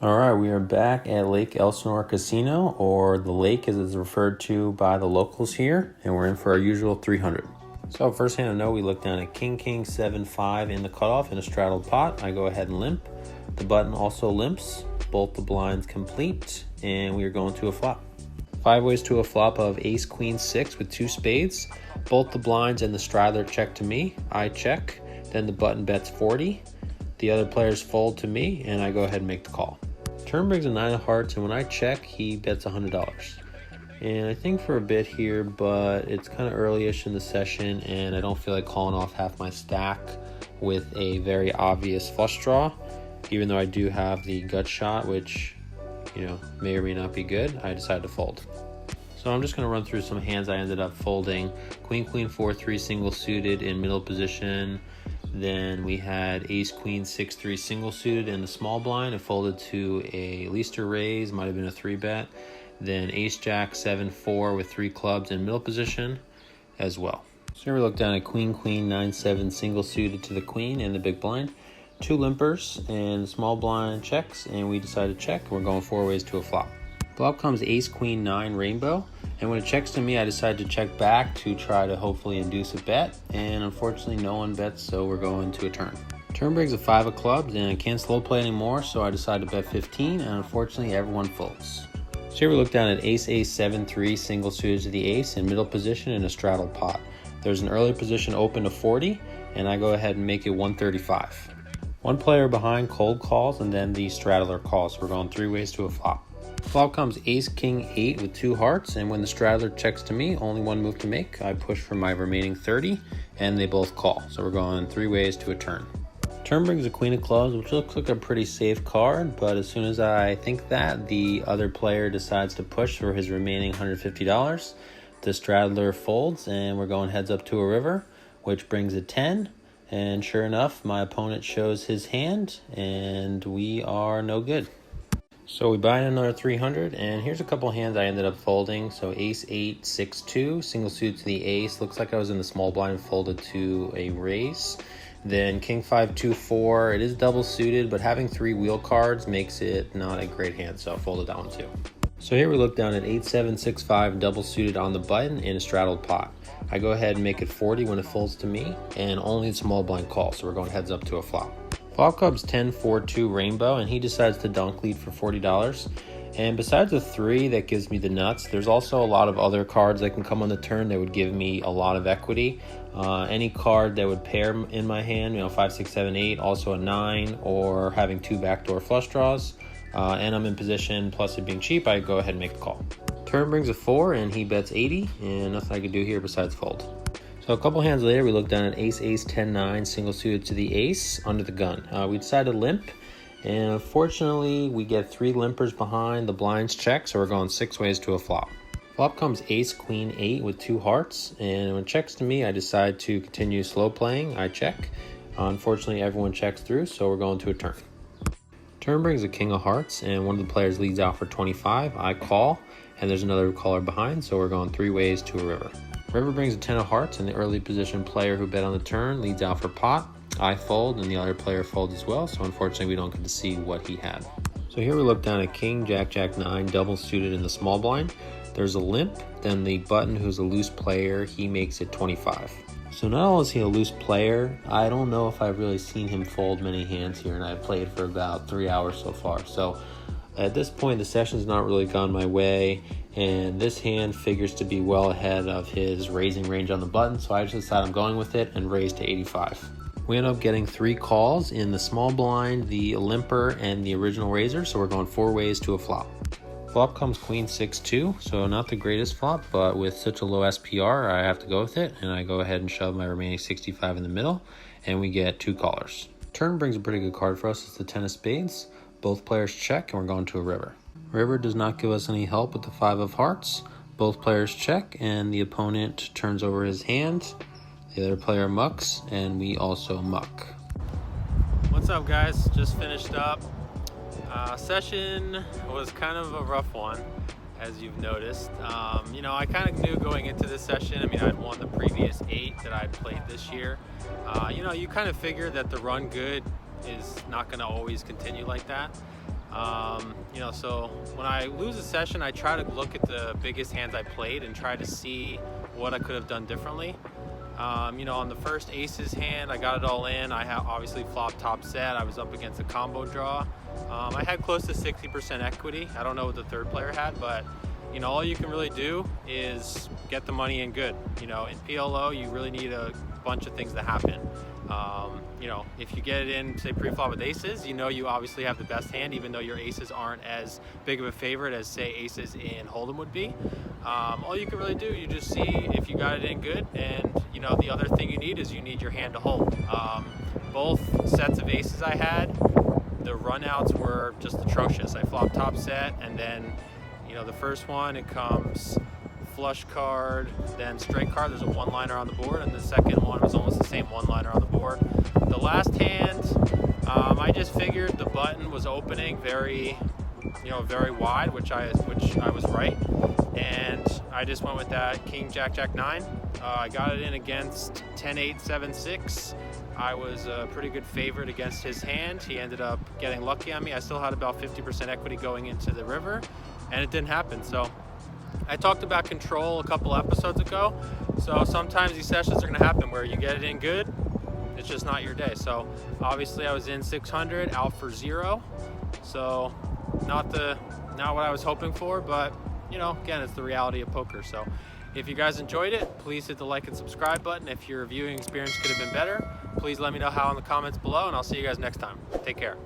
All right, we are back at Lake Elsinore Casino, or the lake as it's referred to by the locals here, and we're in for our usual 300. So first hand to know, we look down at King 7-5 in the cutoff in a straddled pot. I go ahead and limp. The button also limps. Both the blinds complete, and we are going to a flop. 5 ways to a flop of Ace Queen 6 with 2 spades. Both the blinds and the straddler check to me. I check. Then the button bets 40. The other players fold to me, and I go ahead and make the call. Turn brings a 9 of hearts, and when I check, he bets $100. And I think for a bit here, but it's kind of early-ish in the session, and I don't feel like calling off half my stack with a very obvious flush draw. Even though I do have the gut shot, which, may or may not be good, I decided to fold. So I'm just going to run through some hands I ended up folding. Queen 4-3 single suited in middle position. Then we had Ace Queen 6-3 single suited in the small blind. It folded to a Leicester raise, might have been a 3-bet. Then Ace Jack 7-4 with 3 clubs in middle position as well. So here we look down at Queen 9-7 single suited to the queen in the big blind. 2 limpers and small blind checks, and we decided to check. We're going 4 ways to a flop. Flop comes Ace Queen 9 rainbow, and when it checks to me, I decided to check back to try to hopefully induce a bet, and unfortunately no one bets, so we're going to a turn. Turn brings a 5 of clubs, and I can't slow play anymore, so I decided to bet 15, and unfortunately everyone folds. So here we look down at Ace 7-3 single suited to the ace in middle position in a straddle pot. There's an early position open to 40, and I go ahead and make it 135. One player behind cold calls, and then the straddler calls. So we're going 3 ways to a flop. Flop comes Ace King 8 with 2 hearts, and when the straddler checks to me, only one move to make. I push for my remaining 30, and they both call. So we're going 3 ways to a turn. Turn brings a queen of clubs, which looks like a pretty safe card, but as soon as I think that, the other player decides to push for his remaining $150. The straddler folds, and we're going heads up to a river, which brings a 10. And sure enough, my opponent shows his hand, and we are no good. So we buy another 300, and here's a couple hands I ended up folding. So Ace 8 6-2 single suit to the ace. Looks like I was in the small blind, folded to a raise. Then King 5 2-4. It is double suited, but having 3 wheel cards makes it not a great hand, so I folded that one too. So here we look down at 8-7 6-5 double suited on the button in a straddled pot. I go ahead and make it 40 when it folds to me, and only the small blind call, so we're going heads up to a flop. Flop comes 10-4-2 rainbow, and he decides to dunk lead for $40. And besides the 3 that gives me the nuts, there's also a lot of other cards that can come on the turn that would give me a lot of equity. Any card that would pair in my hand, 5, 6, 7, 8, also a 9, or having 2 backdoor flush draws. And I'm in position, plus it being cheap, I go ahead and make the call. Turn brings a 4, and he bets 80, and nothing I can do here besides fold. So a couple hands later, we look down at Ace 10-9 single suited to the ace under the gun. We decide to limp, and unfortunately we get 3 limpers behind. The blinds check, so we're going 6 ways to a flop. Flop comes Ace Queen 8 with 2 hearts, and when it checks to me, I decide to continue slow playing. I check. Unfortunately, everyone checks through, so we're going to a turn. Turn brings a king of hearts, and one of the players leads out for 25. I call, and there's another caller behind, so we're going 3 ways to a river. River brings a 10 of hearts, and the early position player who bet on the turn leads out for pot. I fold, and the other player folds as well, so unfortunately we don't get to see what he had. So here we look down at King Jack 9 double suited in the small blind. There's a limp, then the button, who's a loose player, he makes it 25. So not only is he a loose player, I don't know if I've really seen him fold many hands here, and I've played for about 3 hours so far. So at this point, the session's not really gone my way, and this hand figures to be well ahead of his raising range on the button, so I just decided I'm going with it and raise to 85. We end up getting 3 calls in the small blind, the limper, and the original raiser, so we're going 4 ways to a flop. Flop comes Queen 6-2, so not the greatest flop, but with such a low SPR, I have to go with it, and I go ahead and shove my remaining 65 in the middle, and we get 2 callers. Turn brings a pretty good card for us. It's the 10 of spades. Both players check, and we're going to a river. River does not give us any help with the 5 of hearts. Both players check, and the opponent turns over his hand. The other player mucks, and we also muck. What's up, guys? Just finished up. Session was kind of a rough one, as you've noticed. I kind of knew going into this session, I'd won the previous 8 that I'd played this year. You kind of figure that the run good is not going to always continue like that. You know, so when I lose a session, I try to look at the biggest hands I played and try to see what I could have done differently. You know, on the first aces hand, I got it all in. I obviously flopped top set. I was up against a combo draw. I had close to 60% equity. I don't know what the third player had, but you know, all you can really do is get the money in good. You know, in PLO, you really need a bunch of things to happen. You know, if you get it in, say, pre-flop with aces, you know you obviously have the best hand, even though your aces aren't as big of a favorite as, say, aces in Hold'em would be. All you can really do, you just see if you got it in good, and, you know, the other thing you need is you need your hand to hold. Both sets of aces I had, the runouts were just atrocious. I flopped top set, and then, you know, the first one, it comes flush card, then straight card. There's a one-liner on the board, and the second one was almost the same one-liner on the board. The last hand, I just figured the button was opening very, you know, very wide, which I was right, and I just went with that King Jack Jack 9. I got it in against 10-8 7-6. I was a pretty good favorite against his hand. He ended up getting lucky on me. I still had about 50% equity going into the river, and it didn't happen. So I talked about control a couple episodes ago. So sometimes these sessions are going to happen where you get it in good, it's just not your day. So obviously I was in 600, out for 0. So not what I was hoping for, but you know, again, it's the reality of poker. So if you guys enjoyed it, please hit the like and subscribe button. If your viewing experience could have been better, please let me know how in the comments below, and I'll see you guys next time. Take care.